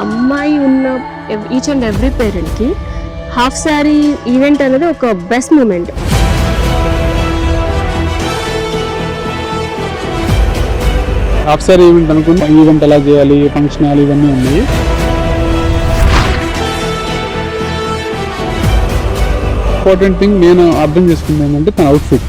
అమ్మాయి ఉన్న each and every పేరెంట్కి హాఫ్ శారీ ఈవెంట్ అనేది ఒక best moment. Half sari event అనుకుంటే ఈవెంట్ ఎలా చేయాలి, ఫంక్షన్ హాల్ ఇవన్నీ ఉన్నాయి. ఇంపార్టెంట్ థింగ్ నేను అర్థం చేసుకుంది ఏంటంటే తన అవుట్ఫిట్.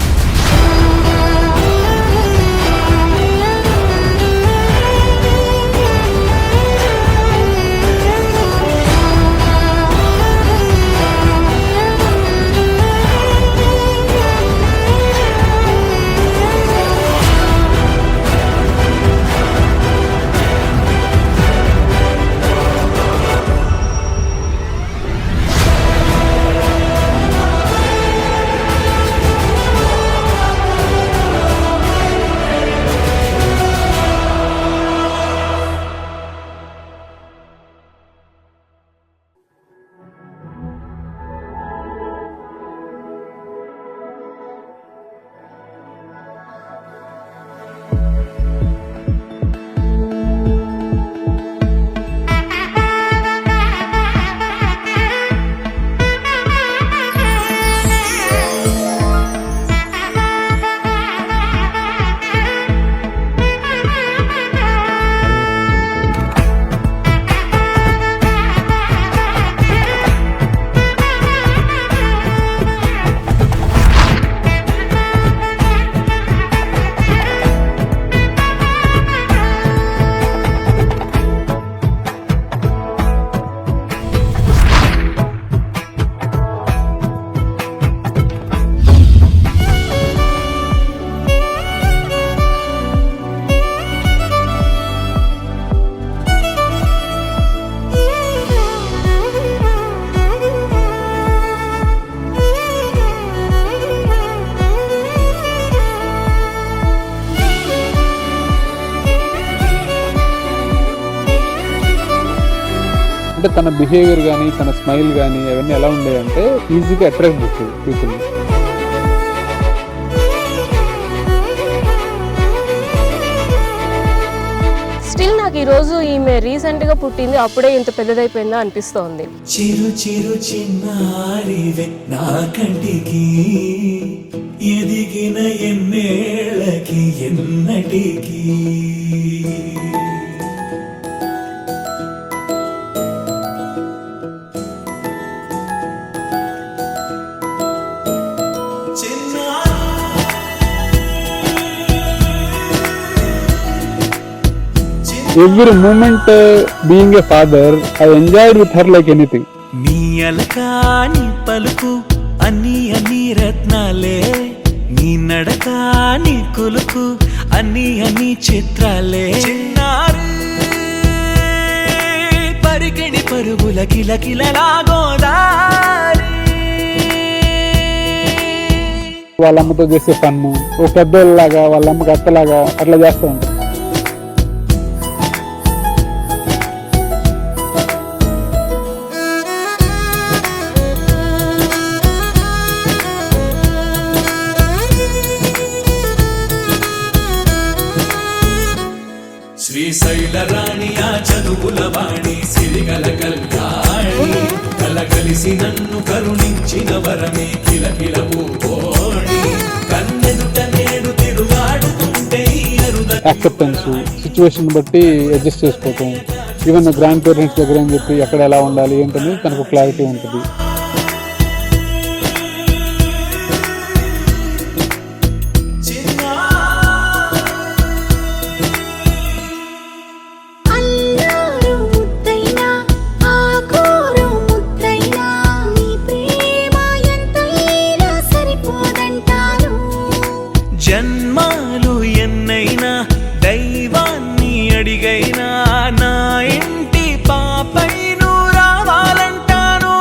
అంటే తన బిహేవియర్ కానీ తన స్మైల్ కానీ అవన్నీ ఎలా ఉండేయంటే ఈజీగా అట్రాక్ట్ చేస్తుంది పీపుల్ని. స్టిల్ నాకు ఈరోజు ఈమె రీసెంట్గా పుట్టింది, అప్పుడే ఇంత పెద్దదైపోయిందా అనిపిస్తోంది. చిరు చిరు చిన్నారివే నా కంటికి ఎదిగిన ఎన్నేళ్ళకి ఎన్నటికి Every moment being a father, I enjoyed with her like anything. నీ అలకాని పలుకు అన్ని అన్ని రత్నాలే, నీ నడకాని కులుకు అన్ని అన్ని చిత్రాలే. చిన్నారు పరికిణి పరుగుల కిలకిలలాగోదారి, వాళ్ళ అమ్మతో చేసే పన్ను ఓ పెద్దోళ్ళలాగా వాళ్ళ అమ్మకి అత్తలాగా అట్లా చేస్తూ ఉంటారు. శ్రీశైల రాణి ఆ చదువుల వాణి సిరిగల కళ్యాణి, కలగలిసి నన్ను కరుణించిన వరమే కిలకిల పూకోణి, కన్నెదుట నేడు తిరుగాడుతుంటే యాక్సెప్టెన్స్ సిచ్యువేషన్ బట్టి అడ్జస్ట్ చేసుకోవటం, ఈవెన్ గ్రాండ్ పేరెంట్స్ దగ్గర అని చెప్పి ఎక్కడ ఎలా ఉండాలి ఏంటనేది తనకు క్లారిటీ ఉంటుంది. జన్మాలు ఎన్నైనా దైవాన్ని అడిగైనా నా ఇంటి పాపై నువ్వు రావాలంటాను.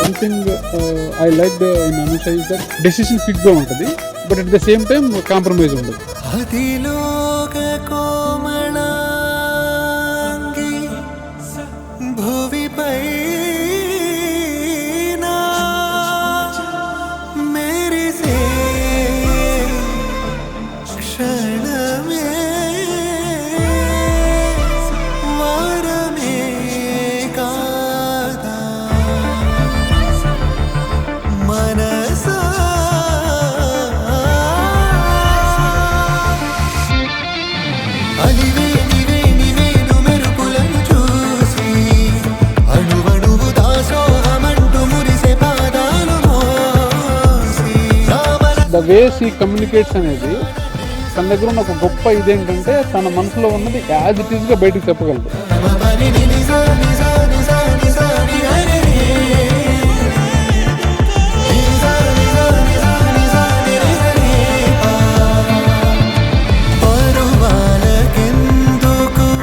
Something I like in Anusha is that decision fit గా ఉంటుంది, but at the same time compromise ఉండదు. అదిలోక కోమళాంగి భువిపై ద వేస్ ఈ కమ్యూనికేట్స్ అనేది తన దగ్గర ఉన్న ఒక గొప్ప ఇదేంటంటే తన మనసులో ఉన్నది యాజ్ ఇట్ ఈస్గా బయటకు చెప్పగలదు.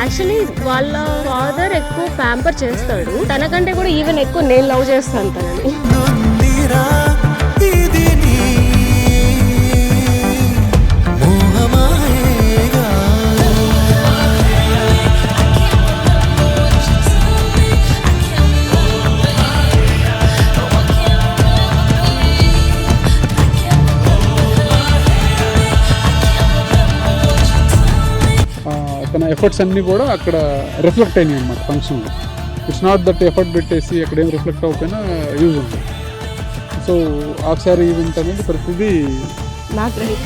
యాక్చువల్లీ వాళ్ళ ఫాదర్ ఎక్కువ ప్యాంపర్ చేస్తాడు, తనకంటే కూడా ఈవెన్ ఎక్కువ నేను లవ్ చేస్తాను తనని. తన ఎఫర్ట్స్ అన్నీ కూడా అక్కడ రిఫ్లెక్ట్ అయినాయి అన్నమాట ఫంక్షన్లో. ఇట్స్ నాట్ దట్ ఎఫర్ట్ పెట్టేసి అక్కడ ఏం రిఫ్లెక్ట్ అవ్వకపోయినా యూజ్ ఉంది. సో ఆఫ్ సారీ ఈవెంట్ అనేది ప్రతిదీ నా గ్రహిత.